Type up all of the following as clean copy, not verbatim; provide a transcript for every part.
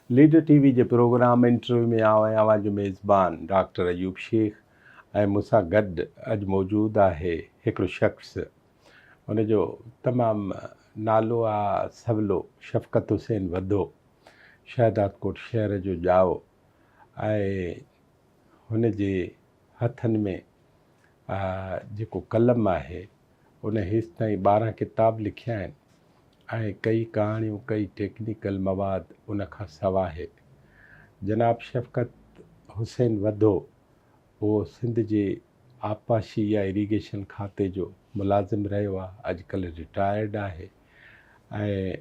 Leader TV जे programme interview में आया हुआ जो मेज़बान डॉक्टर अयूब शेख ऐं मूंसां गॾु अॼु मौजूदु आहे हिकिड़ो शख़्स, हुनजो तमामु नालो आहे सवलो शफ़क़त हुसैन वधो, शहदादकोट शहर जो ॼाओ। ऐं हुनजे हथनि में जेको कलम आहे उन हेसि ताईं 12 किताब लिखिया आहिनि ऐं कई कहाणियूं, कई टेक्निकल मवाद उन खां सवाइ। जनाब शफ़क़त हुसैन वधो उहो सिंध जे आपाशी या इरीगेशन खाते जो मुलाज़िम रहियो आहे, अॼुकल्ह रिटायर्ड आहे। ऐं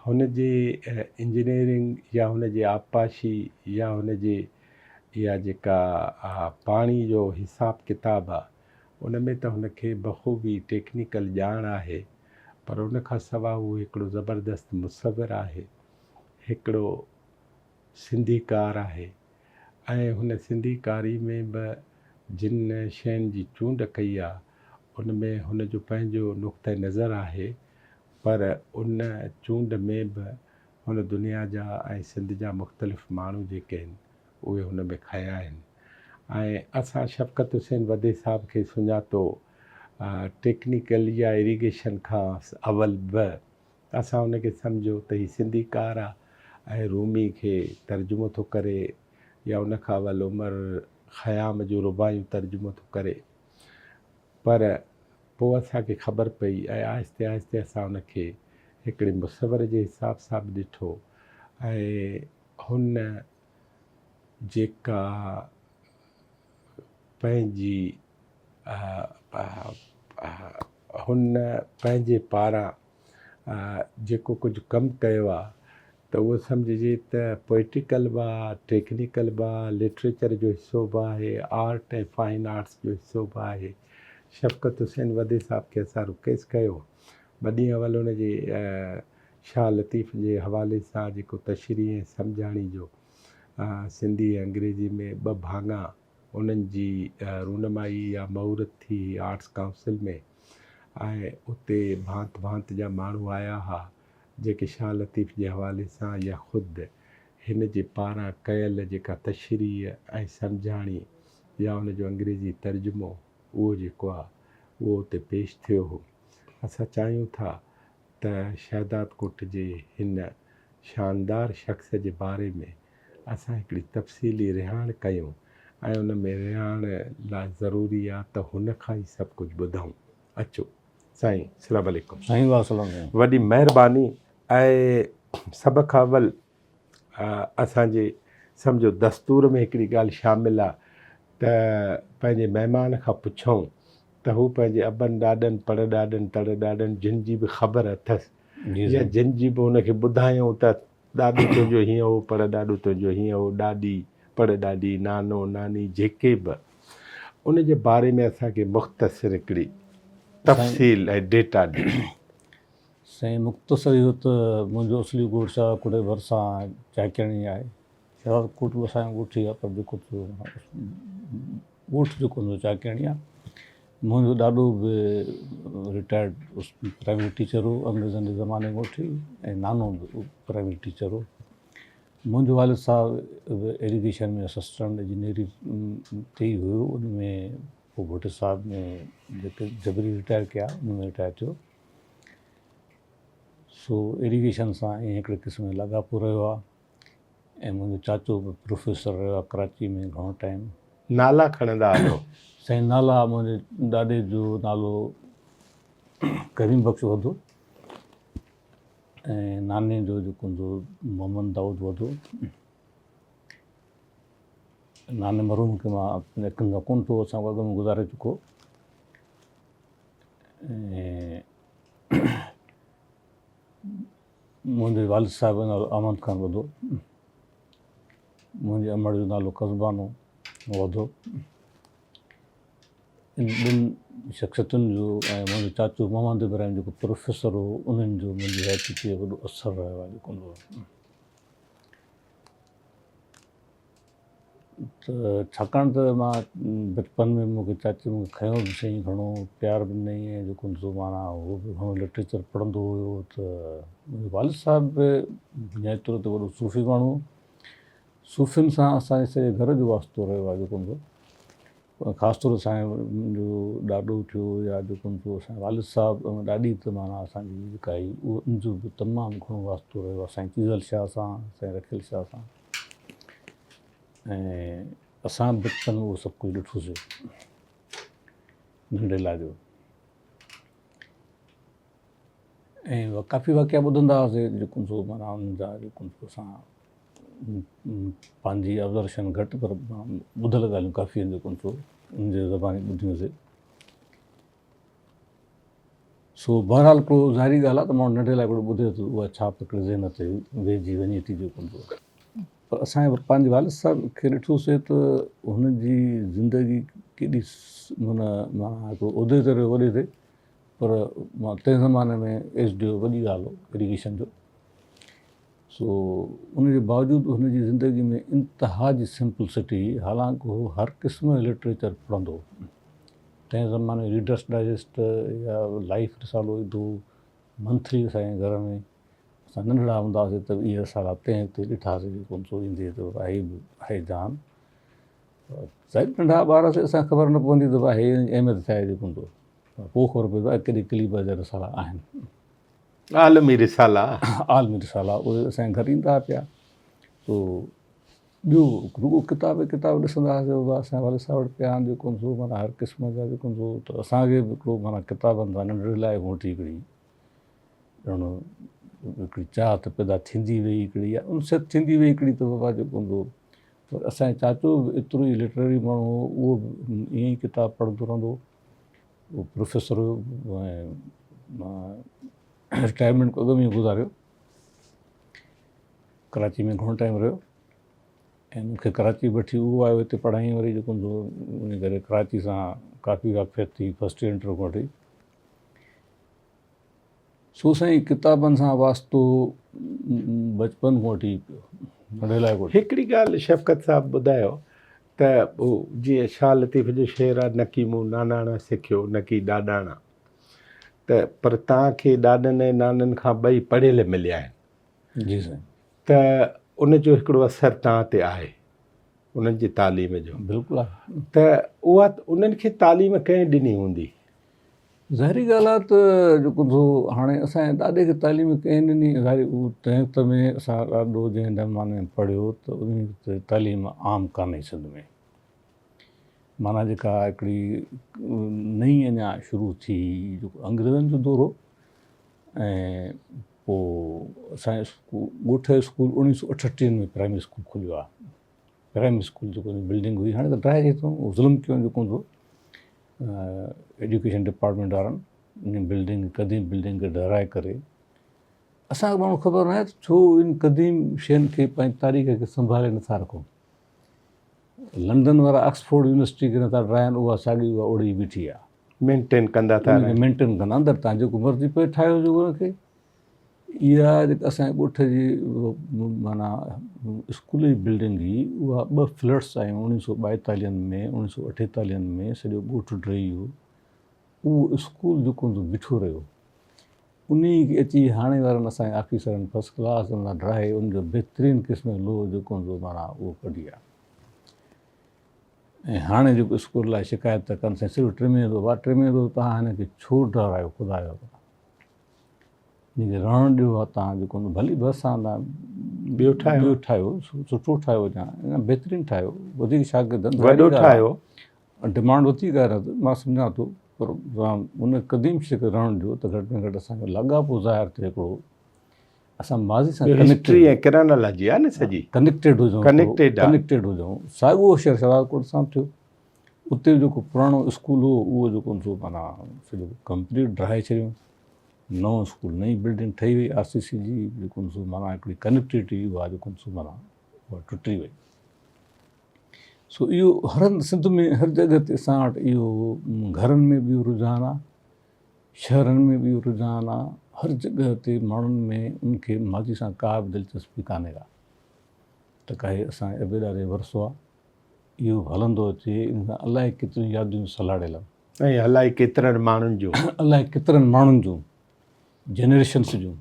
हुनजे इंजीनियरिंग या हुनजे आपाशी या हुनजे इहा जेका पाणी जो हिसाब किताब आहे उन में त हुनखे बख़ूबी टेक्निकल ॼाण आहे, पर उन खां सवाइ उहो हिकिड़ो ज़बरदस्त मुसविर आहे, हिकिड़ो सिंधीकार आहे। ऐं हुन सिंधीकारी में बि जिन शयुनि जी चूंड कई आहे उन में हुनजो पंहिंजो नुक़्ते नज़र आहे, पर उन चूंड में बि हुन दुनिया जा ऐं सिंध जा मुख़्तलिफ़ माण्हू जेके आहिनि उहे हुन में खया आहिनि। ऐं असां शफ़क़त हुसैन वधे साहब खे सुञातो टेक्निकल या इरीगेशन खां अवल बि। असां हुनखे सम्झो त हीउ सिंधीकार आहे ऐं रूमी खे तर्जुमो थो करे या उन खां अवल उमर ख़याम जो रुबायूं तर्जुमो थो करे, पर पोइ असांखे ख़बर पई ऐं आहिस्ते आहिस्ते असां हुनखे हिकिड़े मुसविर जे हिसाब सां बि ॾिठो। ऐं हुन जेका पंहिंजी हुन पंहिंजे पारां जेको कुझु कमु कयो आहे त उहो सम्झिजे त पोइटिकल बि आहे, टेक्निकल बि आहे, लिटरेचर जो हिसो बि आहे, आर्ट ऐं फाइन आर्ट्स जो हिसो बि आहे। शफ़क़त हुसैन वधे साहब खे असां रिक्वेस्ट कयो ॿ ॾींहं अवल हुनजे शाह लतीफ़ जे हवाले सां जेको तशरीह ऐं सम्झाणी जो सिंधी ऐं अंग्रेज़ी में 2 भाङा उन्हनि जी रूनमाई या महूरत थी आर्ट्स काउंसिल में। ऐं उते भांत भांत जा माण्हू आया हुआ जेके शाह लतीफ़ जे हवाले सां या ख़ुदि हिन जे पारां कयल जेका तशरीह ऐं सम्झाणी या हुनजो अंग्रेज़ी तर्जुमो उहो जेको आहे उहो उते पेश थियो हो। असां चाहियूं था त शहदादकोट जे हिन शानदार शख़्स जे बारे में असां हिकिड़ी तफ़सीली रिहाण कयूं ऐं उन में रिहाण लाइ ज़रूरी आहे त हुन खां ई सभु कुझु ॿुधूं। अचो साईं, अस्सलाम वालेकुम। साईं वासलम वॾी महिरबानी। ऐं सभ खां अवल असांजे सम्झो दस्तूर में हिकिड़ी ॻाल्हि शामिलु आहे त पंहिंजे महिमान खां पुछूं त हू पंहिंजे अबनि ॾाॾनि पर ॾाॾनि तड़ ॾाॾनि जिन जी बि ख़बर अथसि या जिन जी बि हुनखे ॿुधायूं त ॾाॾो तुंहिंजो हीअं हो, पर ॾाॾो तुंहिंजो हीअं हो, ॾाॾी पर ॾाॾी, नानो नानी जेके बि उन जे बारे में असांखे मुख़्तसिर हिकिड़ी तफ़सील ऐं डेटा ॾियो। साईं मुख़्तसर इहो त मुंहिंजो असली ॻोठ शहदादकोट जे भरिसां चाकणी आहे। शहदादकोट बि असांजो ॻोठ ई आहे, पर जेको ॻोठ जेको हुनजो चाकणी आहे। मुंहिंजो ॾाॾो बि रिटायर्ड प्राइवेट टीचर हो अंग्रेज़नि जे ज़माने में वठी, ऐं नानो बि प्राइवेट टीचर हो। मुंहिंजो वालिद साहब एरीगेशन में असिस्टेंट इंजीनियरिंग ते ई हुयो, उन में पोइ भुट साहब में जेके जबरी रिटायर कया उन में रिटायर थियो। सो एरीगेशन सां ऐं हिकिड़े क़िस्म जो लाॻापो रहियो आहे। ऐं मुंहिंजो चाचो बि प्रोफेसर रहियो आहे कराची में घणो टाइम। नाला खणंदा हलो। साईं नाला मुंहिंजे ॾाॾे जो नालो करीम बख़्श वधो ऐं नाने जो जेको हूंदो मोहम्मद दाऊद वधो। नाने मरूम खे मां अखियुनि सां कोन थो असां वॻ में गुज़ारे चुको। ऐं मुंहिंजे वालिद साहिब जो नालो अहमद ख़ान वधो। मुंहिंजे अमड़ जो नालो कसबानो वधो। इन ॿिनि शख़्सियतुनि जो ऐं मुंहिंजो चाचो मोहम्मद इब्राहिम जेको प्रोफेसर हो उन्हनि जो मुंहिंजी हैती ते वॾो असरु रहियो आहे जेको हूंदो आहे। त छाकाणि त मां बचपन में मूंखे चाची मूंखे खयों बि चई घणो प्यार बि ॾिनई ऐं जेको सो माना उहो बि घणो लिटरेचर पढ़ंदो हुयो त मुंहिंजो वालिद साहिब बि न्याय तौर ते वॾो सूफ़ी माण्हू सूफ़ियुनि सां असांजे सॼे घर जो वास्तो रहियो आहे जेको हूंदो ख़ासि तौर सां मुंहिंजो ॾाॾो थियो या जेको हूंदो असांजो वालिद साहिबु ऐं ॾाॾी त माना असांजी जेका आई उहो उनजो बि तमामु घणो वास्तो रहियो आहे साईं चीज़ल शाह सां साईं रखियल शाह सां ऐं असां बचपन में उहो सभु कुझु ॾिठोसीं नंढे लाॾो ऐं काफ़ी वाक़िया ॿुधंदा हुआसीं जेको सो माना उन्हनि जा जेको सो असां पंहिंजी ऑब्ज़र्वेशन घटि पर ॿुधल ॻाल्हियूं काफ़ी आहिनि जेको सो उनजे ज़बानी ॿुधियूंसीं सो बहरहाल को ज़ाहिरी ॻाल्हि आहे त माण्हू नंढे लाइ हिकिड़ो ॿुधे त उहा छा पकिड़िजे न ते वेहिजी वञे थी जेको हूंदो पर असांजे पंहिंजे वालिद साहिब खे ॾिठोसीं त हुनजी ज़िंदगी केॾी माना हिकिड़ो उहिदे ते रहियो वॾे ते पर मां तंहिं ज़माने में एस डी ओ वॾी ॻाल्हि हो इरीगेशन जो सो उनजे बावजूदि हुनजी ज़िंदगी में इंतिहा जी सिंपलिसिटी हालांकि उहो हर क़िस्म जो लिटरेचर पढ़ंदो तंहिं ज़माने रीडर्स डाइजेस्ट या लाइफ रिसालो ईंदो मंथली असांजे घर में असां नंढड़ा हूंदा हुआसीं त इहे रसाला तंहिं ते ॾिठासीं जेको सो ईंदे त आहे जान साईं नंढा ॿार हुआसीं असांखे ख़बर न पवंदी त भाई अहमियत छा आहे जेको हूंदो पोइ ख़बर पए थो केॾी क्लीब जा रसाला आहिनि आलमी रिसाला आलमी रिसाला उहे असांजे घर ईंदा पिया सो ॿियो रुॻो किताब ॾिसंदा हुआसीं बाबा असांजे वालिद साहिब वटि पिया आहिनि जेको सो माना हर क़िस्म जा जेको सो त असांखे बि हिकिड़ो माना किताबनि सां नंढड़े लाइ मोटी हिकिड़ी ॼण हिकिड़ी चाहत पैदा थींदी वई हिकिड़ी या उनसत थींदी वई हिकिड़ी त बाबा जेको हूंदो पर असांजो चाचो बि एतिरो ई लिटरेरी माण्हू हो उहो बि ईअं ई किताब पढ़ंदो रहंदो उहो प्रोफेसर हुयो ऐं रिटायरमेंट अॻ में गुज़ारियो कराची में घणो टाइम रहियो ऐं मूंखे कराची वठी उहो आयो हिते पढ़ाई वरी जेको हूंदो उन करे कराची सां काफ़ी वाक़फ़ियत थी फस्ट ईयर इंटर खां वठी सो साईं किताबनि सां वास्तो बचपन खां वठी नंढे लाइ हिकिड़ी ॻाल्हि शफ़क़त साहिबु ॿुधायो त उहो जीअं शाह लतीफ़ जो शेर आहे न की मूं नानाणा सिखियो न की ॾाॾाणा त पर तव्हांखे ॾाॾनि ऐं नाननि खां ॿई पढ़ियल मिलिया आहिनि जी साईं त उनजो हिकिड़ो असरु तव्हां ते आहे उन्हनि जी तालीम जो बिल्कुलु आहे त उहा उन्हनि खे तालीम कंहिं ॾिनी हूंदी ज़ाहिरी ॻाल्हि आहे त जेको सो हाणे असांजे ॾाॾे खे तालीम कंहिं ॾिनी ज़ाहिरी उहो तंहिं वक़्त में असां ॾाढो जंहिं ज़माने में पढ़ियो त उन ते तालीम आम कान्हे सिंध में माना जेका हिकिड़ी नई अञा शुरू थी जेको अंग्रेज़नि जो दौर हो ऐं पोइ असांजे ॻोठ जो स्कूल 1938 में प्राइमरी स्कूल खुलियो आहे प्राइमरी स्कूल जेको बिल्डिंग हुई हाणे त ड्राए थो ज़ुल्म कयो जेको हूंदो एजुकेशन डिपार्टमेंट वारनि इन बिल्डिंग क़दीम बिल्डिंग खे ॾहाराए करे असांखे माण्हू ख़बर न आहे त छो इन क़दीम शयुनि खे पंहिंजी तारीख़ खे संभाले नथा रखूं लंडन वारा ऑक्सफोर्ड यूनिवर्सिटी खे नथा ठाहिनि उहा साॻी उहा ओड़ी बीठी आहे मेंटेन कंदा था मेंटेन कंदा अंदरि तव्हां जेको मर्ज़ी पे ठाहियो जो उनखे इहा जेका असांजे ॻोठ जी माना स्कूल जी बिल्डिंग हुई उहा 2 फ्लैट्स आहियूं 1942 में 1948 में सॼो ॻोठ ठही वियो उहो स्कूल जेको हूंदो बीठो रहियो उन खे अची हाणे वारनि असांजे ऑफिसरनि फस्ट क्लास हुन ड्राए उनजो बहितरीनु क़िस्म जो लोहो जेको हूंदो माना उहो कढी आहे ऐं हाणे जेको स्कूल लाइ शिकायत था कनि साईं सिर्फ़ु ट्रिमें थो तव्हां हिनखे छो ॾहारायो ख़ुदा जो हिनखे रहणु ॾियो आहे तव्हां जेको हूंदो भली बि असां ॿियो ठाहियो सुठो ठाहियो या बहितरीनु ठाहियो वधीक शागिर्दनि वॾो ठाहियो डिमांड वधीक आहे मां सम्झां थो पर उन क़दीम शइ खे रहणु ॾियो त घटि में घटि असांजो लाॻापो ज़ाहिर थिए हिकिड़ो असां माज़ी सां हिस्ट्री ऐं किरानोलॉजी आहे न सॼी कनेक्टेड हुजूं साॻियो शहर शरारकोट सां थियो उते जेको पुराणो स्कूल हो उहो जेको सो माना सॼो कंप्लीट ड्राए छॾियो नओं स्कूल नई बिल्डिंग ठही वई RCC जी जेको सो माना हिकिड़ी कनेक्टिविटी उहा जेको सो माना उहा टुटी वई सो इहो हर सिंध में हर जॻह ते असां वटि इहो घरनि में बि रुझान आहे शहरनि में बि रुझान आहे हर जॻह ते माण्हुनि में उनखे माज़ी सां का बि दिलचस्पी कान्हे का त काहे असांजे अबेदारे वरिसो आहे इहो हलंदो अचे इन सां अलाए केतिरियूं यादियूं सलाड़ियल ऐं अलाए केतिरनि माण्हुनि जो अलाए केतिरनि माण्हुनि जूं जनरेशन्स जूं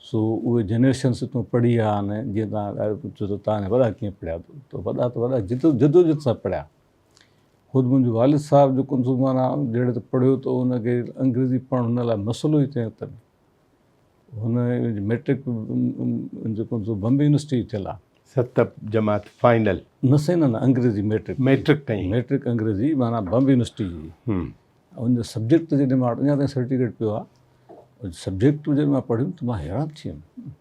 सो उहे जनरेशन्स तूं पढ़ी विया आहिनि जीअं तव्हां चओ त तव्हांजा वॾा कीअं पढ़िया त वॾा जदोजहद सां पढ़िया ख़ुदि मुंहिंजो वालिद साहिबु जेको माना जहिड़े त पढ़ियो त हुनखे अंग्रेज़ी पढ़णु हुन लाइ मसइलो ई चयो अथनि हुन मैट्रिक जेको बॉम्बे यूनिवर्सिटी थियल आहे 7 जमात फाइनल न सही न अंग्रेज़ी मैट्रिक कई मैट्रिक अंग्रेज़ी माना बॉम्बे यूनिवर्सिटी जी उनजो सब्जेक्ट जॾहिं मां अञा ताईं सर्टिफिकेट पियो आहे सब्जेक्ट जॾहिं मां पढ़ियुमि त मां हैरान थी वियुमि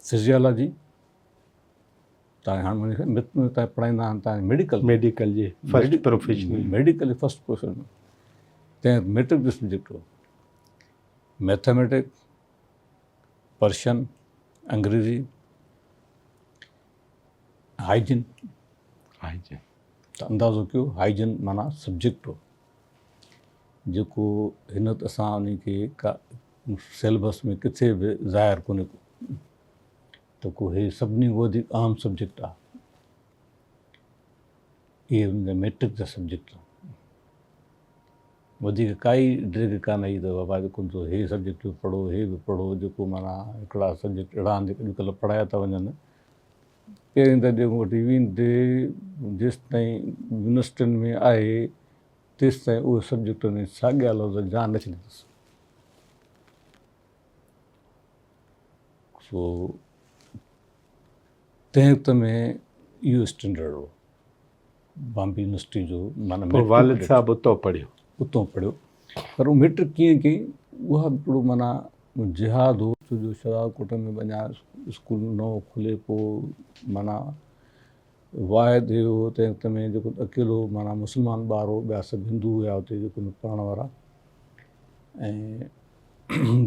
फिज़ियोलॉजी तव्हां हाणे मुंहिंजे तव्हां पढ़ाईंदा आहिनि तव्हां मेडिकल जी first professional medical first professional तंहिं मैट्रिक जो सब्जेक्ट हो मैथमेटिक पर्शियन अंग्रेज़ी हाइजिन त अंदाज़ो कयो हाइजिन माना सब्जेक्ट हो जेको हिन त असां उन खे का सिलेबस में किथे बि ज़ाहिर कोन्हे को त को हे सभिनी खां वधीक आम सब्जेक्ट आहे इहे हुन मैट्रिक जा सब्जेक्ट वधीक काई ड्रिग कान आई त बाबा जेको हे सब्जेक्ट बि पढ़ो हे बि पढ़ो जेको माना हिकिड़ा सब्जेक्ट अहिड़ा आहिनि जेके अॼुकल्ह पढ़ाया था वञनि पहिरीं त जेको वेंदे जेसि ताईं यूनिवर्सिटियुनि में आहे तेसि ताईं उहे सब्जेक्ट में साॻिया लफ़्ज़ जान न छॾींदुसि सो तंहिं वक़्त में इहो स्टैंडर्ड हो बॉम्बे यूनिवर्सिटी जो माना वालिद साहिबु उतो पढ़ियो पर उहो मैट्रिक कीअं कई उहा बि हिकिड़ो माना जिहाद हो छो जो शराबकोट में वञा स्कूल नओं खुले पोइ माना वाइदे हो तंहिं वक़्त में जेको अकेलो माना मुस्लमान ॿार हो ॿिया सभु हिंदू हुया हुते जेको पढ़ण वारा ऐं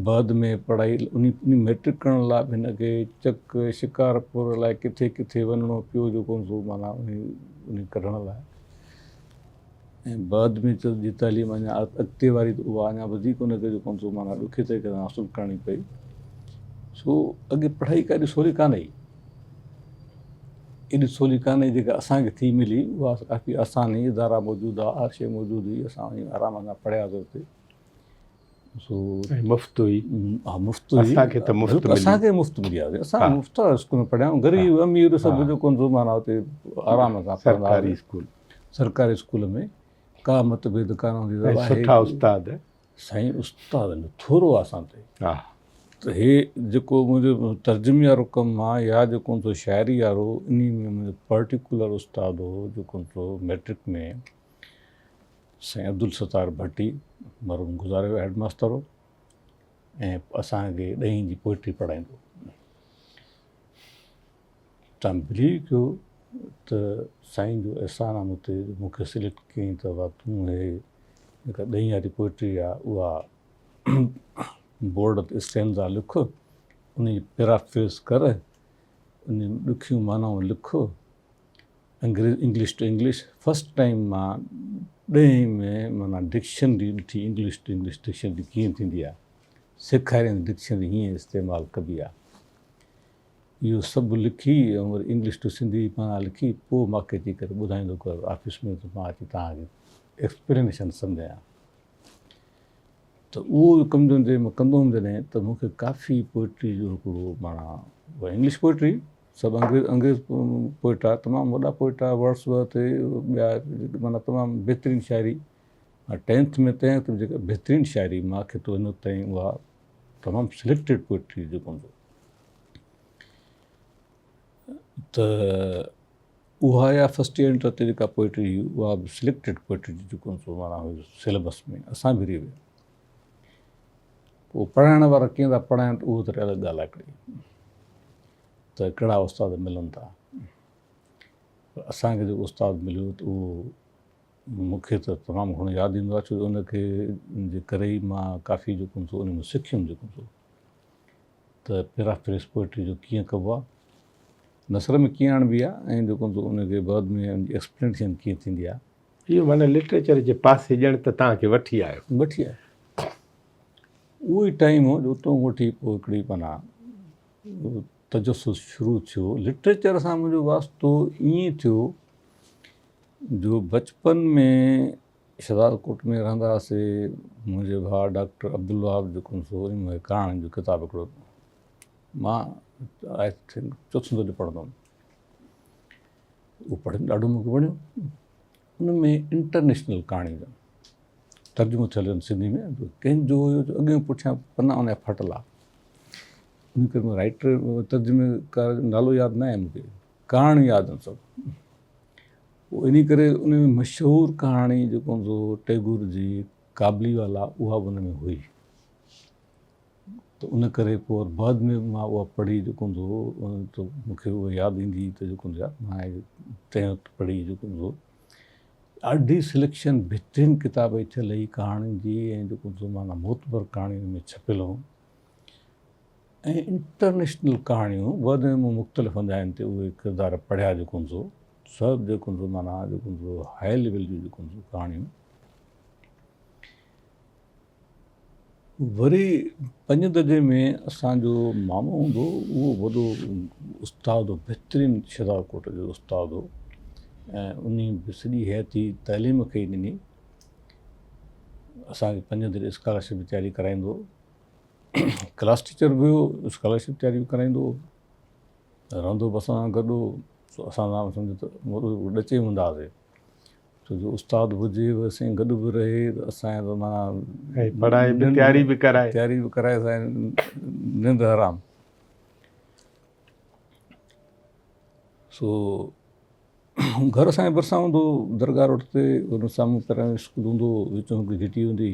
बाद में पढ़ाई उन मैट्रिक करण लाइ बि हिनखे चक शिकारपुर लाइ किथे किथे वञिणो पियो जेको माना उन कढण लाइ ऐं बाद में जी तालीम अञा अॻिते वारी उहा अञा वधीक हुनखे जेको माना ॾुखे तरीक़े सां हासिलु करणी पई सो अॻे पढ़ाई काॾी सवली कान हुई एॾी सवली कान हुई जेका असांखे थी मिली उहा काफ़ी आसानी इदारा मौजूदु आहे हर शइ मौजूदु हुई असां आराम सां पढ़ियासीं हुते सो मुफ़्त हुई हा मुफ़्त हुई असांखे मुफ़्त मिली आहे असां मुफ़्त स्कूल में पढ़िया आहियूं ग़रीब अमीर सभु जेको माना हुते आराम सां सरकारी स्कूल सरकारी स्कूल में का मतभेद कान हूंदी सुठा उस्ताद साईं उस्ताद न थोरो आहे असां ते त हे जेको मुंहिंजो तर्जुमे वारो कमु आहे या जेको शाइरी वारो इन में मुंहिंजो पर्टिकुलर उस्ताद हो जेको मैट्रिक में साईं अब्दुल सत्तार भट्टी मरहूम गुज़ारे वियो हेडमास्टर हो ऐं असांखे 10वीं जी पोइट्री पढ़ाईंदो तव्हां बिलीव कयो त साईं जो अहसान आहे मूं ते मूंखे सिलेक्ट कयईं त वाह तूं हे जेका 10वीं वारी पोइट्री आहे उहा बोर्ड ते स्टैंजा लिख उन जी पैराफ्रेज़ कर उन ॾुखियूं मानाऊं लिख English to English first time मां 10वीं में माना डिक्शनरी ॾिठी इंग्लिश टू इंग्लिश डिक्शनरी कीअं थींदी आहे सेखारींदी डिक्शनरी हीअं इस्तेमालु कबी आहे इहो सभु लिखी ऐं वरी इंग्लिश टू सिंधी माना लिखी पोइ मूंखे अची करे ॿुधाईंदो कर ऑफिस में त मां अची तव्हांखे एक्सप्लेनेशन सम्झायां त उहो कमु जॾहिं मां कंदो हुउमि जॾहिं त मूंखे काफ़ी पोइट्री जो हिकिड़ो माना उहा इंग्लिश पोइट्री सभु अंग्रेज़ पोइटा तमामु वॾा पोइटा वर्ड्सवर्थ ॿिया माना तमामु बहितरीनु शाइरी 10th में तंहिं जेका बहितरीनु शाइरी मूंखे तो हिन ताईं उहा तमामु सिलेक्टेड पोइट्री जेको हूंदो त उहा या फस्ट ईयर इंटर ते जेका पोइट्री हुई उहा बि सिलेक्टेड पोइट्री जेको माना सिलेबस में असां बि रही विया पोइ पढ़ाइण वारा कीअं था पढ़ाइनि उहो त अलॻि ॻाल्हि आहे हिकिड़ी त कहिड़ा उस्ताद मिलनि था असांखे जेको उस्ताद मिलियो त उहो मूंखे त तमामु घणो यादि ईंदो आहे छो जो उनखे जे करे ई मां काफ़ी जेको उन में सिखियुमि जेको त पैराफ्रेज़ पोइट्री जो कीअं कबो आहे नसर में कीअं आणिबी आहे ऐं जेको उनखे बाद में उनजी एक्सप्लेनेशन कीअं थींदी आहे इहो माना लिटरेचर जे पासे ॼण त तव्हांखे वठी आयो उहो ई टाइम हो जो उतां वठी पोइ हिकिड़ी माना तजसुस शुरू थियो लिटरेचर सां मुंहिंजो वास्तो ईअं थियो जो बचपन में शहदादकोट में रहंदा हुआसीं, मुंहिंजे भाउ डॉक्टर अब्दुल वहाब जेको सो इन कहाणी जो किताबु हिकिड़ो, मां आई थिंक चोथों दर्जो पढ़ंदो हुउमि, उहो पढ़ी ॾाढो मूंखे वणियो। उन में इंटरनेशनल कहाणी तर्जुमो थियल आहिनि सिंधी में, कंहिंजो हुयो जो अॻियां पुठियां पना उन जा फटल आहे, इन करे मां राइटर तर्जुमेकार जो नालो यादि न आहे मूंखे, कहाणी यादि आहिनि सभु। पोइ इन करे उन में मशहूरु कहाणी जेको हूंदो टैगोर जी काबलीवाला, उहा बि उन में हुई। त उन करे पोइ बाद में मां उहा पढ़ी जेको हूंदो त मूंखे उहा यादि ईंदी त जेको हूंदो आहे मां तंहिं वक़्तु पढ़ी जेको हूंदो ॾाढी सिलेक्शन बहितरीनु किताब थियल हुई कहाणियुनि जी, ऐं जेको हूंदो माना मोतबर कहाणियुनि में छपियल हुयूं ऐं इंटरनेशनल कहाणियूं बाद में मूं मुख़्तलिफ़ हूंदा आहिनि ते उहे किरदार पढ़िया जेको हूंदो सभु जेको हूंदो माना जेको हूंदो हाई लेवल जूं जेको हूंदो कहाणियूं। वरी 5 दर्जे में असांजो मामो हूंदो, उहो वॾो उस्ताद हो, बहितरीनु शहदादकोट जो उस्ताद हो, ऐं उन बि सॼी हयाती तालीम खे ॾिनी। असांखे 5 दर्जे स्कॉलरशिप जी तयारी कराईंदो, क्लास टीचर बि हुयो, स्कॉलरशिप तयारी बि कराईंदो, रहंदो बि असां सां गॾु। असां सम्झो त ॾचे हूंदा हुआसीं, छो जो उस्ताद हुजे असां गॾु बि रहे त असांजे त माना पढ़ाई बि तयारी बि कराए असांजी निंड हराम। सो घर असांजे भरिसां हूंदो, दरगाह रोड ते, हुन साम्हूं पहिरियों स्कूल हूंदो, विच में हिकिड़ी घिटी हूंदी।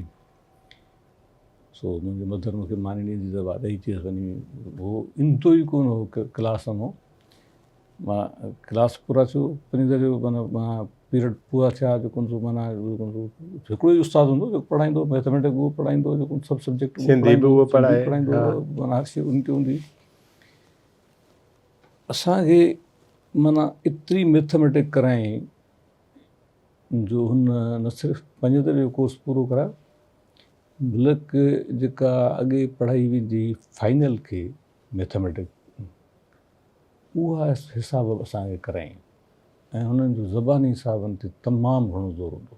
सो मुंहिंजी मदर मूंखे मानी ॾींदी त भाउ ॾेई थी वञी, उहो ईंदो ई कोन हो क्लास मां। मां क्लास पूरा थियो 5 दर्जे माना मां पीरियड पूरा थिया जेको माना हिकिड़ो ई उस्तादु हूंदो जेको पढ़ाईंदो, मैथमेटिक्स उहो पढ़ाईंदो, जेको सभु सब्जेक्ट पढ़ाईंदो, माना हर शइ उन ते हूंदी। असांखे माना एतिरी मैथमेटिक्स करायईं जो हुन न सिर्फ़ु 5 दर्जे जो कोर्स पूरो करायो, बल्कि जेका अॻे पढ़ाई वेंदी फाइनल खे मैथमेटिक्स, उहा हिसाब बि असांखे करायईं, ऐं हुननि जो ज़बानी हिसाबनि ते तमामु घणो ज़ोर हूंदो।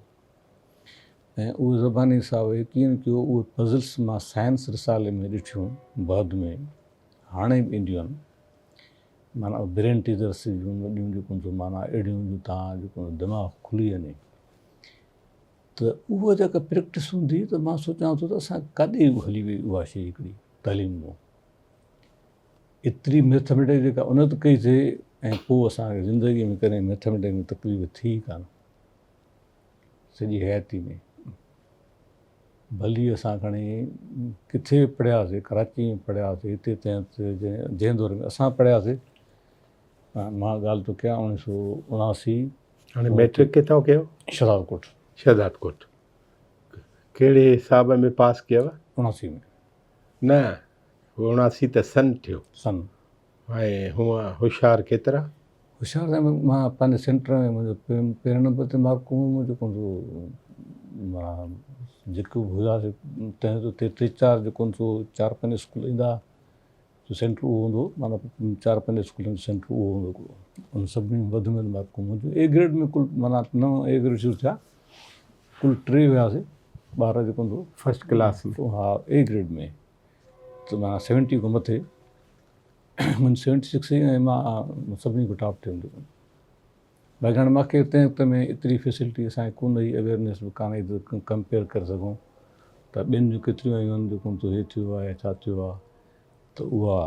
ऐं उहे ज़बानी हिसाब कीअं कयो, उहे पज़ल्स मां साइंस रिसाले में ॾिठियूं, बाद में हाणे बि ईंदियूं आहिनि, माना ब्रेन टीज़र्स जूं वॾियूं जेको माना अहिड़ियूं जो तव्हां जेको दिमाग़ु खुली वञे। त उहा जेका प्रैक्टिस हूंदी त मां सोचां थो त असां काॾे हली वई उहा शइ हिकिड़ी तालीम में, एतिरी मैथमेटिक्स जेका उन्नत कईसीं, ऐं पोइ असांखे ज़िंदगीअ में कॾहिं मैथमेटिक्स में तकलीफ़ थी कान, सॼी हयाती में। भली असां खणी किथे पढ़ियासीं, कराची में पढ़ियासीं, हिते जंहिं दौर में असां पढ़ियासीं, मां ॻाल्हि थो कयां 1979। हाणे मैट्रिक किथां कयो? शहदादकोट। कहिड़े हिसाब में पास कयव? 79 में। न 79 त सन थियो। ऐं हूअं होशियारु केतिरा? होशियारु सां मां पंहिंजे सेंटर में मुंहिंजो पहिरें नंबर ते मार्कूं जेको मां जेको हुआसीं तंहिं ते 3-4 जेको 4-5 स्कूल ईंदा जो सेंटर उहो हूंदो, माना 4-5 स्कूलनि जो सेंटर उहो हूंदो। उन सभिनी में वधि में वधि मार्कूं मुंहिंजो ए ग्रेड में कुल माना 9 ए ग्रेड शुरू थिया, कुल 3 हुआसीं ॿार जेको हूंदो फर्स्ट क्लास में। हा ए ग्रेड में त माना 70 खां मथे, मुंहिंजी 76 ऐं मां सभिनी खां टॉप ते हूंदो। बाक़ी हाणे मूंखे तंहिं वक़्त में एतिरी फैसिलिटी असांखे कोन हुई, अवेयरनेस बि कान हुई त कंपेयर करे सघूं त ॿियनि जूं केतिरियूं आयूं आहिनि जेको हे थियो आहे या छा थियो आहे, त उहा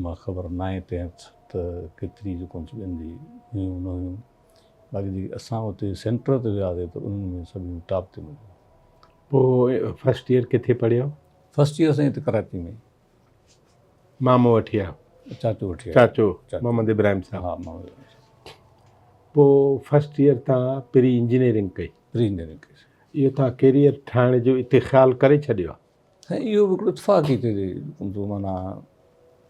मां ख़बर न आहे तंहिं वक़्तु त केतिरी जेको ॿियनि जी हुयूं न हुयूं। बाक़ी जेकी असां हुते सेंटर ते वियासीं त उन्हनि में सभिनी टॉप ते मिलियो। पोइ फर्स्ट ईयर किथे पढ़ियो? फर्स्ट ईयर असां हिते कराची में मामो वठी आयो? चाचो वठी आयो। चाचो मोहम्मद इब्राहिम साहब। हा मोहम्मद। पोइ फर्स्ट ईयर तव्हां प्री इंजीनियरिंग कई? प्री इंजीनियरिंग कई। इहो तव्हां कैरियर ठाहिण जो हिते ख़्यालु करे छॾियो आहे? ऐं इहो बि हिकिड़ो इत्फ़ाक़ी चइजे, माना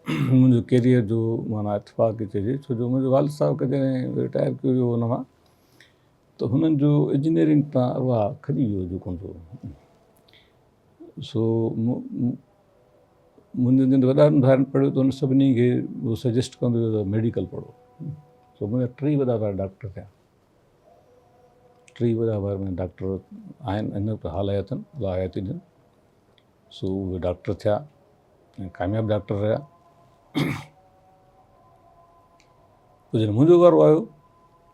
मुंहिंजो कैरियर जो माना इत्फ़ाक़ी चइजे, छो जो मुंहिंजो वालिद साहिबु कॾहिं रिटायर कयो हुयो हुन मां, त हुननि जो इंजीनियरिंग तां अरवा खॼी वियो जेको हूंदो। सो मुंहिंजे जिन वॾा उदाहरण पढ़ियो त हुन सभिनी खे उहो सजेस्ट कंदो हुयो त मेडिकल पढ़ो। सो मुंहिंजा 3 वॾा भाउ डॉक्टर थिया। टी वॼा भर में डॉक्टर आहिनि हिन हालातनि लायाती ॾियनि सो उहे डॉक्टर थिया ऐं कामयाबु डॉक्टर रहिया। पोइ जॾहिं मुंहिंजो वारो आयो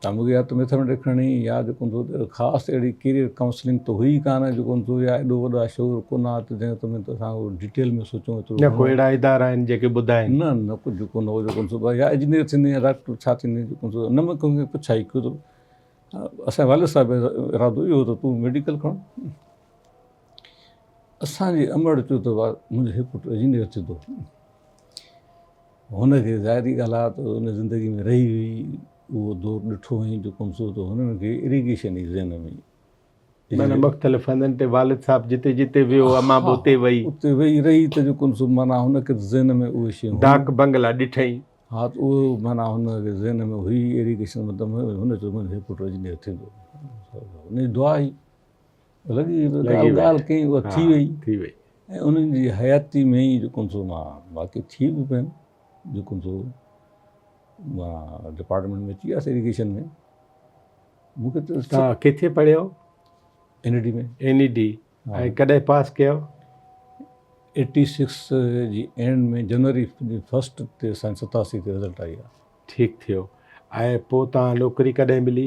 त मूंखे या त मैथमेटिक्स खणी या जेको हूंदो ख़ासि अहिड़ी कैरियर काउंसलिंग त हुई कान जेको हूंदो या एॾो वॾा शोर कोन आहे त जंहिं त में त असां डिटेल में सोचूं एतिरो न को अहिड़ा इदारा आहिनि जेके ॿुधाइनि? न कुझु कोन हो जेको हूंदो या इंजीनियर थींदे या डॉक्टर छा थींदे जेको हूंदो न में कंहिंखे पुछाई कयो त असांजे वालिद साहिब जो इरादो इहो त तूं मेडिकल खण। असांजी अमड़ चयो त मुंहिंजो हिकु पुटु इंजीनियर थी थो हुनखे ज़ाहिरी ॻाल्हि आहे त हुन ज़िंदगी में रही हुई उहो दौर ॾिठो हुई जेको सो त हुननि खे इरिगेशन जी ज़हन में माना मुख़्तलिफ़ हंधनि ते वालिद साहिबु जिते जिते वियो अमां बि उते वई उते वेही रही त जेको सो माना हुनखे ज़हन में उहे शयूं डाक बंगला ॾिठई। हा त उहो माना हुनखे ज़हन में हुई इरिगेशन मतिलबु हुन चयो मुंहिंजो हिकु पुटु इंजीनियर थींदो हुनजी दुआ ई लॻी ॻाल्हि कई उहा थी वई ऐं उन्हनि जी हयाती में ई जेको सो मां बाक़ी थी बि पियनि जेको सो मां डिपार्टमेंट में अची वियासीं इरिगेशन में। मूंखे त तव्हां किथे पढ़ियो? NED में। NED ऐं कॾहिं पास कयो? 86 जी एंड में जनवरी 1 ते असांजी 87 ते रिज़ल्ट आई आहे। ठीकु थियो। ऐं पोइ तव्हां नौकिरी कॾहिं मिली?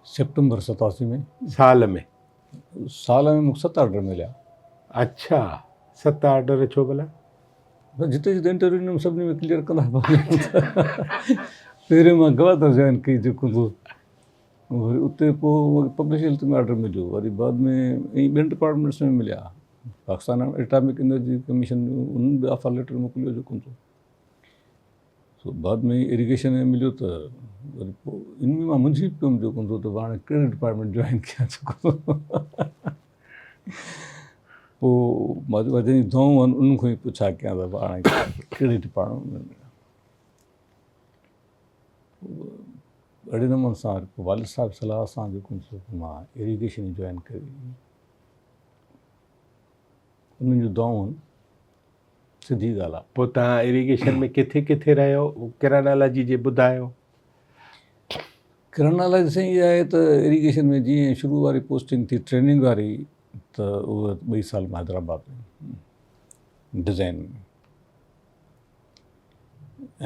सेप्टेंबर 87 में। साल में मूंखे 7 ऑर्डर मिलिया। अच्छा 7 ऑर्डर छो भला? जिते जिते इंटरव्यू में सभिनी में क्लियर कंदा पहिरियों मां गवादर जॉइन कई जेको वरी उते पोइ पब्लिक हेल्थ में ऑर्डर मिलियो वरी बाद में ॿियनि डिपार्टमेंट्स में मिलिया। पाकिस्तान एटॉमिक एनर्जी कमीशन उन्हनि बि ऑफर लेटर मोकिलियो जेको सो बाद में इरिगेशन में मिलियो त वरी पोइ इन में मां मुंझी पियुमि जेको त हाणे कहिड़े डिपार्टमेंट जॉइन कयां जेको पोइ मां जंहिंजी दवाऊं आहिनि उन्हनि खां ई पुछा कयां त हाणे कहिड़े डिपार्टमेंट में अहिड़े नमूने सां वालिद साहिब सलाह सां जेको मां इरिगेशन जॉइन कई उन्हनि जूं दवाऊं आहिनि सिधी ॻाल्हि आहे। पोइ तव्हां इरिगेशन में किथे किथे रहियो किरानालाजी जे ॿुधायो? किरानालाजी साईं इहा आहे त इरिगेशन में जीअं शुरू वारी पोस्टिंग थी ट्रेनिंग वारी त उहा 2 साल में हैदराबाद में डिज़ाइन में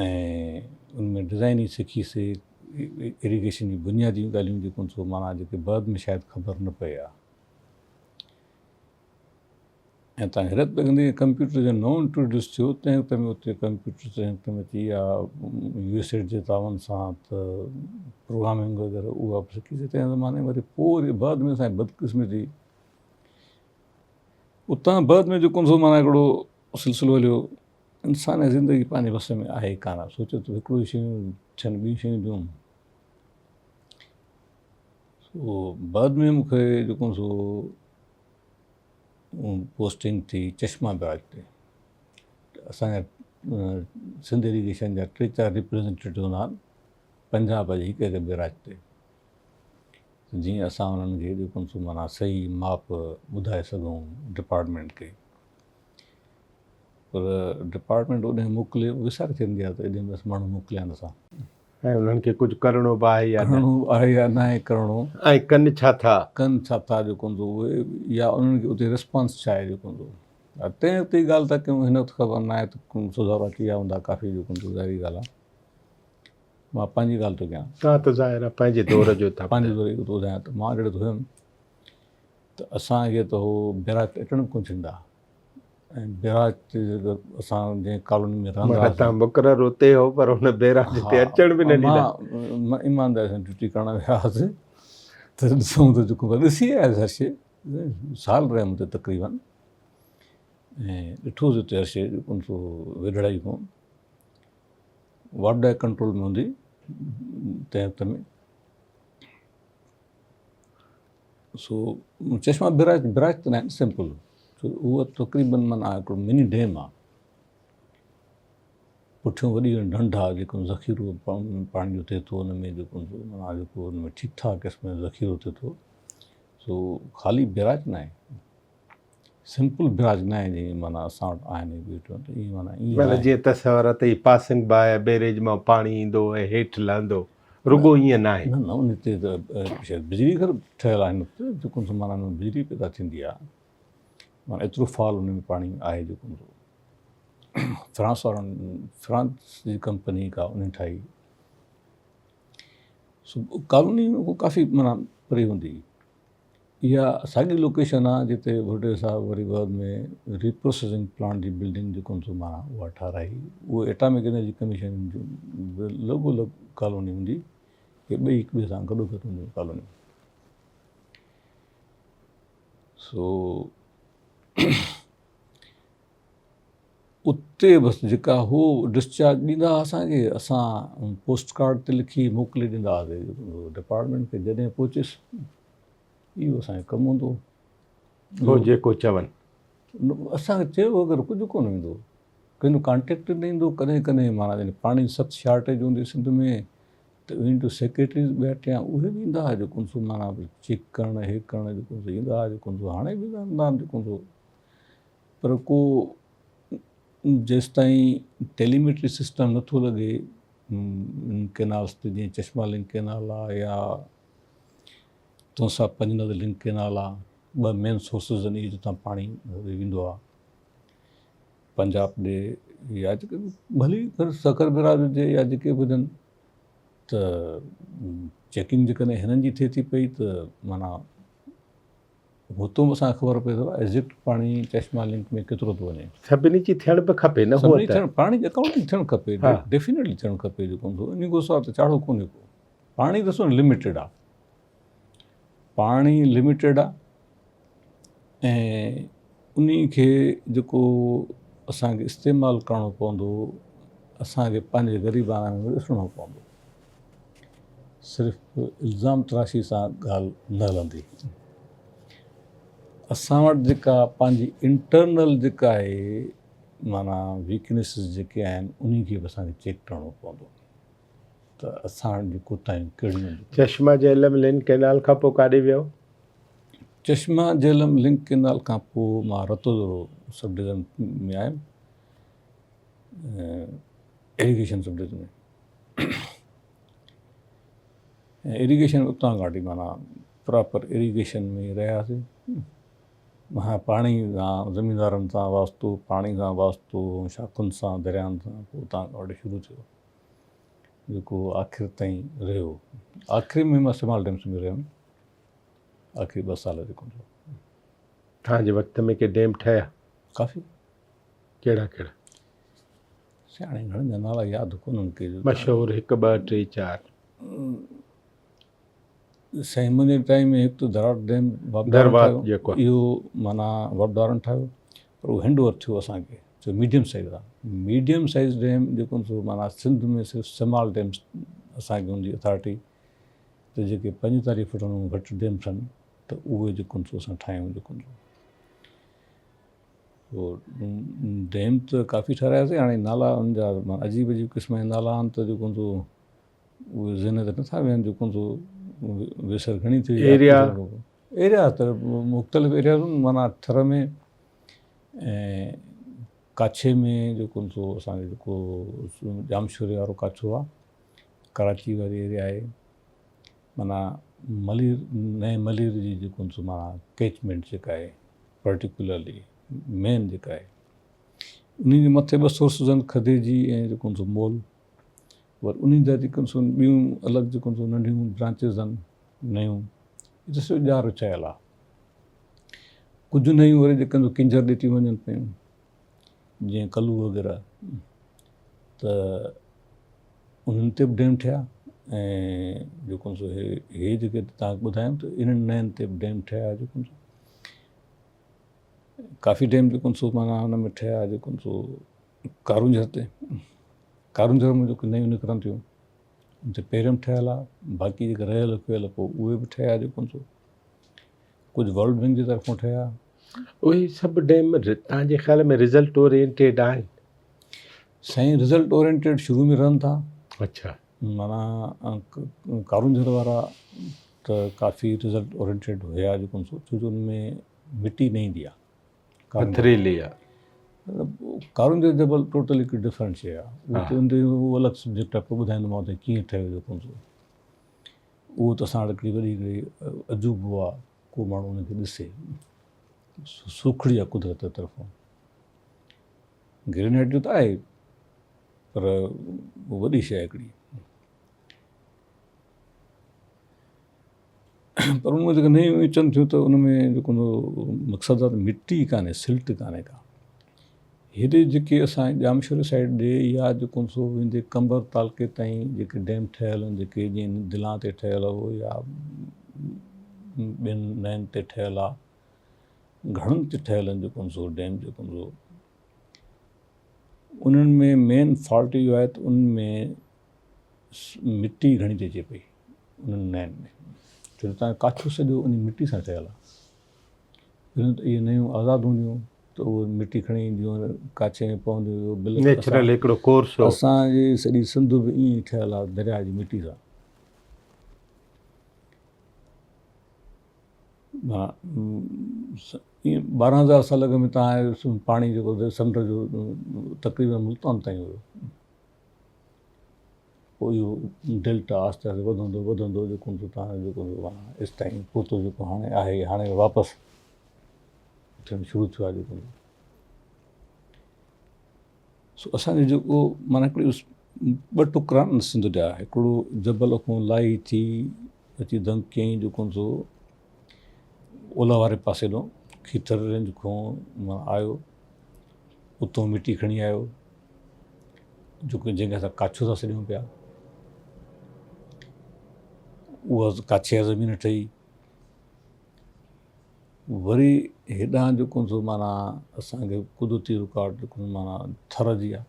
ऐं उनमें डिज़ाइन ई सिखीसीं इरिगेशन जी बुनियादी ॻाल्हियूं जेको सो माना जेके बाद में शायदि ख़बर न पए आहे। ऐं तव्हां हैरत पए कंदी कंप्यूटर जो नओं इंट्रोड्यूस थियो तंहिं वक़्त में उते कंप्यूटर तंहिं वक़्त में अची विया USAID जे तावन सां त प्रोग्रामिंग वग़ैरह उहा बि सिखीसीं तंहिं ज़माने वरी पोइ बाद में असांजी बदकिस्मती उतां बाद में जेको सो माना हिकिड़ो सिलसिलो हलियो इंसान जी ज़िंदगी पंहिंजे वस में आहे ई कान सोचियो त हिकिड़ो शयूं थियनि ॿियूं शयूं ॾियूं सो बाद में मूंखे जेको सो पोस्टिंग थी चश्मा बैराज ते असांजा सिंध इरिगेशन जा 3-4 रिप्रेज़ेंटेटिव हूंदा आहिनि पंजाब जे हिकु बैराज ते जीअं असां उन्हनि खे जेको सो माना सही माप ॿुधाए सघूं डिपार्टमेंट खे पर डिपार्टमेंट ओॾे मोकिले विसारे थींदी आहे त एॾे बसि माण्हू मोकिलिया न असां ऐं उन्हनि खे कुझु करिणो बि आहे या करिणो आहे या न आहे करिणो ऐं कनि छा था जेको हूंदो उहे या उन्हनि खे उते रिस्पॉन्स छा आहे जेको हूंदो तंहिं वक़्तु ई ॻाल्हि था कयूं हिन वक़्तु ख़बर न आहे त सुधार अची विया हूंदा काफ़ी जेको हूंदो ज़ाहिरी ॻाल्हि आहे। मां पंहिंजी ॻाल्हि थो कयां तव्हां त ज़ाहिर आहे पंहिंजे दौर जो था पंहिंजे दौर जो थो ॿुधायां त मां जॾहिं हुयुमि त असांखे त उहो बैराज अचणु कोन थींदा ऐं बैराज ते असां जंहिं कॉलोनी में रहंदा तव्हां मुक़ररु उते हो पर हुन बैराज ते अचण बि न ॾींदा? मां ईमानदारी सां ड्यूटी करणु वियासीं त ॾिसूं त जेको ॾिसी आयासीं हर शइ साल रहियमि हुते तक़रीबन ऐं ॾिठोसीं हुते हर शइ जेको सो विढ़ाई खां वापडाए कंट्रोल में हूंदी तंहिं वक़्त में सो चश्मा बैराज त न आहिनि सिंपल उहा तक़रीबन माना हिकिड़ो मिनी डैम आहे पुठियों वॾी ढंढ आहे जेको ज़ख़ीरो पाणी जो थिए थो हुन में जेको माना जेको हुन में ठीकु ठाक क़िस्म जो ज़ख़ीरो थिए थो सो ख़ाली बैराज न आहे सिंपल बैराज न आहे जीअं माना असां वटि आहिनि ईअं माना ईअं जीअं तस्वर ते पासिंग बाय बैरेज मां पाणी ईंदो ऐं हेठि लहंदो रुगो ईअं न आहे। न न उन ते त शायदि बिजली घर ठहियलु आहिनि उते जेको माना हुन में बिजली पैदा थींदी आहे, माना एतिरो फॉल उन में पाणी आहे जेको फ्रांस वारनि, फ्रांस जी कंपनी का उन ठाही। कॉलोनी काफ़ी माना परे हूंदी। इहा साॻी लोकेशन आहे जिते भुटे साहब वरी बाद में रिप्रोसेसिंग प्लांट जी बिल्डिंग जेको माना उहा ठाराई। उहो एटॉमिक एनर्जी कमीशन जो लॻोलॻि कॉलोनी हूंदी, कि ॿई हिक ॿिए सां गॾो गॾु हूंदियूं कॉलोनी। सो उते बसि जेका हो डिस्चार्ज ॾींदा हुआ असांखे, असां पोस्ट कार्ड ते लिखी मोकिले ॾींदा हुआसीं डिपार्टमेंट खे, जॾहिं पहुचेसि इहो असांजो कमु हूंदो हो जेको चवनि। असांखे चयो अगरि कुझु कोन ईंदो, कंहिंजो कॉन्टेक्ट न ईंदो। कॾहिं कॾहिं माना जॾहिं पाणी सख़्तु शॉर्टेज हूंदी सिंध में त ईंदो सेक्रेटरीज़ ॿिया उहे बि ईंदा हुआ जेको माना चेक करणु हे करणु जेको ईंदा हुआ जेको हाणे बि ईंदा आहिनि जेको। पर को जेसि ताईं टेलीमेट्री सिस्टम नथो लॻे कैनाल्स ते, जीअं चश्मा लिंक कैनाल आहे या तोसां पंजनद लिंक कैनाल आहे, ॿ मेन सोर्सिस आहिनि जितां पाणी वेंदो आहे पंजाब ॾे या जेके भली सकर बिराज हुजे या जेके बि हुजनि। त चेकिंग जेकॾहिं हिननि जी थिए थी पई त माना हुतो असांखे ख़बर पए थो एग्ज़ैक्ट पाणी चश्मा लिंक में केतिरो थो वञे। सभिनी जी थियण बि खपे न, सभिनी थियणु पाणी जी अकाउंटिंग थियणु खपे, डेफिनेटली थियणु खपे जेको इन खां सवाइ त चाढ़ो कोन्हे को। पाणी ॾिसो लिमिटेड आहे, पाणी लिमिटेड आहे ऐं उन खे जेको असांखे इस्तेमालु करिणो पवंदो, असांखे पंहिंजे ग़रीबाना में ॾिसणो पवंदो। सिर्फ़ु इल्ज़ाम तराशी सां ॻाल्हि न हलंदी। असां वटि जेका पंहिंजी इंटरनल जेका आहे माना वीकनेसिस जेके आहिनि उन खे बि असांखे चेक करिणो पवंदो त असांजी कोताहियूं कहिड़ियूं आहिनि। चश्मा झेलम लिंक कैनाल खां पोइ काॾे वियो? चश्मा झेलम लिंक कैनाल खां पोइ मां रतोदरो सब डिवीज़न में आयुमि, इरीगेशन सब डिवीज़न में। इरीगेशन उतां खां वठी माना प्रॉपर इरीगेशन में रहियासीं। हा, पाणी सां ज़मीनदारनि सां वास्तो, पाणी सां वास्तो, शाखुनि सां दरियानि सां, पोइ उतां खां वठी शुरू थियो जेको आख़िर ताईं रहियो। आख़िरी में मां स्मॉल डैम्स में रहियुमि आख़िरी 2 साल जेको। तव्हांजे वक़्त में के डैम ठहिया? काफ़ी। कहिड़ा कहिड़ा? सियाणे घणनि जा नाला यादि कोन्हनि के मशहूरु 1 2 3 4। साईं मुंहिंजे टाइम में हिकु त दरार डैम दरवार जेको इहो माना वॾवारनि ठाहियो, पर उहो हैंड ओवर थियो असांखे, जो मीडियम साइज़ आहे। मीडियम साइज़ डैम जेको माना सिंध में सिर्फ़ु स्मॉल डैम्स असांखे हूंदी अथॉरिटी, त जेके 45 फुट खां घटि डैम्स आहिनि त उहे जेको असां ठाहियूं जेको। डैम त काफ़ी ठाहिरायासीं। हाणे नाला उनजा अजीब अजीब क़िस्म जा नाला आहिनि त जेको उहे ज़हन ते नथा वेहनि जेको विसर घणी थी। एरिया त मुख़्तलिफ़ एरिया माना थर में ऐं काछे में जेको असांजो जेको जामशोरे वारो काछो आहे, कराची वारी एरिया आहे, माना मलीर नए मलीर जी जेको माना कैचमेंट जेका आहे पर्टिकुलरली मेन जेका आहे उन जे मथे 2 सोर्सिस आहिनि, खदे जी ऐं जेको मोल। पर उन जा जेको ॿियूं अलॻि जेको नंढियूं ब्रांचिस आहिनि नयूं, ॾिसो ॼार चयल आहे। कुझु नयूं वरी जेको किंजर ॾिठी वञनि पियूं जीअं कलू वग़ैरह, त उन्हनि ते बि डैम ठहिया। ऐं जेको हे जेके तव्हांखे ॿुधायूं त इन्हनि नयनि ते बि डैम ठहिया जेको काफ़ी डैम जेको माना हुन में ठहिया जेको कारूंझर ते। कारूंझर में जेको नयूं निकिरनि थियूं उन ते पहिरियों ठहियलु आहे, बाक़ी जेके रहियल कयल पोइ उहे बि ठहिया जेको कुझु वर्ल्ड बैंक जी तरफ़ां ठहिया। उहे सभु डैम तव्हांजे ख़्याल में रिज़ल्ट ओरिएंटेड आहिनि? साईं रिज़ल्ट ओरिएंटेड शुरू में रहनि था। अच्छा। माना कारूंझर वारा त काफ़ी रिज़ल्ट ओरिएंटेड हुया जेको छो जो उनमें मिटी न ईंदी आहे, पथरीली आहे। कारूंझर जबल टोटली हिकु डिफरेंट शइ आहे। उहो अलॻि सब्जेक्ट आहे, पोइ ॿुधाईंदोमांव त कीअं ठहियो जेको उहो त असां वटि हिकिड़ी वॾी हिकिड़ी अजूबो आहे, को माण्हू उनखे ॾिसे, सुखड़ी आहे कुदरत तरफ़ां। ग्रेनाइट जो त आहे पर वॾी शइ हिकिड़ी। पर उनमें जेके नयूं अचनि थियूं त उनमें जेको मक़सदु आहे त मिटी कान्हे, सिल्ट कान्हे का। हेॾे जेके असां जामशोरी साइड ॾे या जेको सो वेंदे कंबर तालके ताईं जेके डैम ठहियल आहिनि, जेके जीअं दिलां ते ठहियल हो या ॿियनि नयनि ते ठहियल आहे, घणनि ते ठहियल आहिनि जेको सो डैम जेको सो, उन्हनि में मेन फॉल्ट इहो आहे त उनमें मिटी घणी थी अचे पई उन्हनि नयनि में, छो जो तव्हांजो काछो सॼो उन मिटी सां ठहियल आहे। पहिरियों त इहे नयूं आज़ादु हूंदियूं त उहे मिटी खणी ईंदियूं, काछे में पवंदियूं, नेचुरल हिकिड़ो कोर्स हो। असांजी सॼी सिंध बि ईअं ई ठहियल आहे दरिया जी मिटी सां। ईअं 12,000 साल अॻ में तव्हां पाणी जेको समुंड जो तक़रीबन मुल्तान ताईं हुयो, पोइ इहो डेल्टा आहिस्ते आहिस्ते वधंदो वधंदो जेको तव्हां जेको इस ताईं पहुतो जेको हाणे आहे, हाणे वापसि थियणु शुरू थियो आहे जेको। सो असांजो जेको माना हिकिड़ी ॿ टुकरा आहिनि सिंध जा, हिकिड़ो जबल खां लाही थी अची दंकियईं जेको सो ओलह वारे पासे ॾांहुं खीथर रेंज खां आयो, उतां मिटी खणी आयो जेको जंहिंखे असां काछो था सॾियूं पिया, उहा काछे जा ज़मीन ठही, वरी हेॾां जेको सो माना असांखे कुदरती रिकॉर्ड जेको माना थर जी आहे,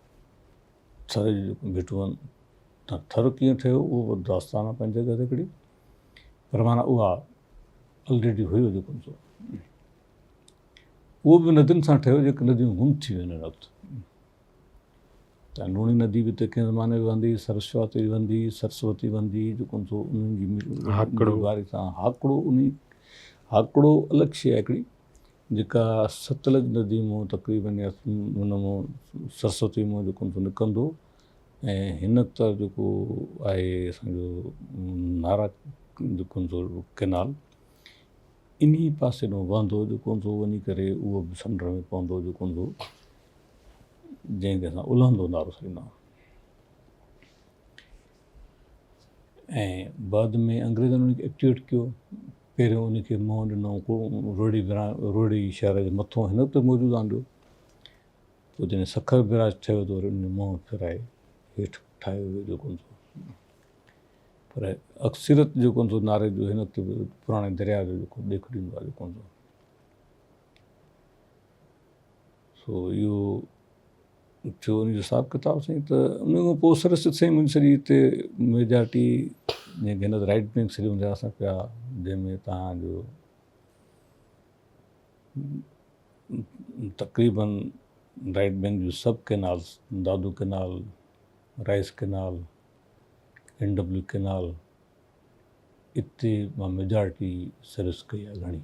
थर जी जेको भिटूं आहिनि, थर कीअं ठहियो उहो दास्तान आहे पंहिंजी जॻह ते हिकिड़ी, पर माना उहा ऑलरेडी हुयो जेको सो, उहो बि नदियुनि सां ठहियो जेके नदियूं गुम थी वियूं हिन वक़्तु। त लूणी नदी बि त कंहिं ज़माने में वहंदी, सरस्वती वहंदी जेको सो उन्हनि जी वारी सां हाकड़ो, हाकड़ो अलॻि शइ आहे हिकिड़ी जेका सतलज नदी मां तक़रीबन या हुन मां सरस्वती मां जेको सो निकिरंदो, ऐं हिन त जेको आहे असांजो नारा जेको सो कैनाल इन्ही पासे ॾांहुं वहंदो जेको सो वञी करे उहो बि समुंड में पवंदो जेको सो, जंहिंखे असां उलहंदो नारो छॾींदा आहियूं। ऐं बाद में अंग्रेज़नि उनखे एक्टिवेट कयो, पहिरियों उनखे मुंहुं ॾिनो रोहिड़ी शहर जे मथां हिन वक़्तु मौजूदु आंदियो, पोइ जॾहिं सखर बिराज ठहियो त वरी उन मुंहुं फिराए हेठि ठाहियो वियो जेको सो, पर अक्सरियत जेको सो नारे जो हिन वक़्तु पुराणे दरिया जो जेको ॾेख ॾींदो आहे जेको सो इहो थियो उनजो हिसाबु किताबु साईं। त उन खां पोइ सरस्वती साईं मुंहिंजी सॼी हिते मेजॉरिटी जंहिंखे हिन राइट बैंक सॼी हूंदा असां पिया, जंहिंमें तव्हांजो तक़रीबन राइट बैंक जूं सभु canals, Dadu canal, rice canal, NW canal, इते मां मेजॉरिटी सर्विस कई आहे घणी।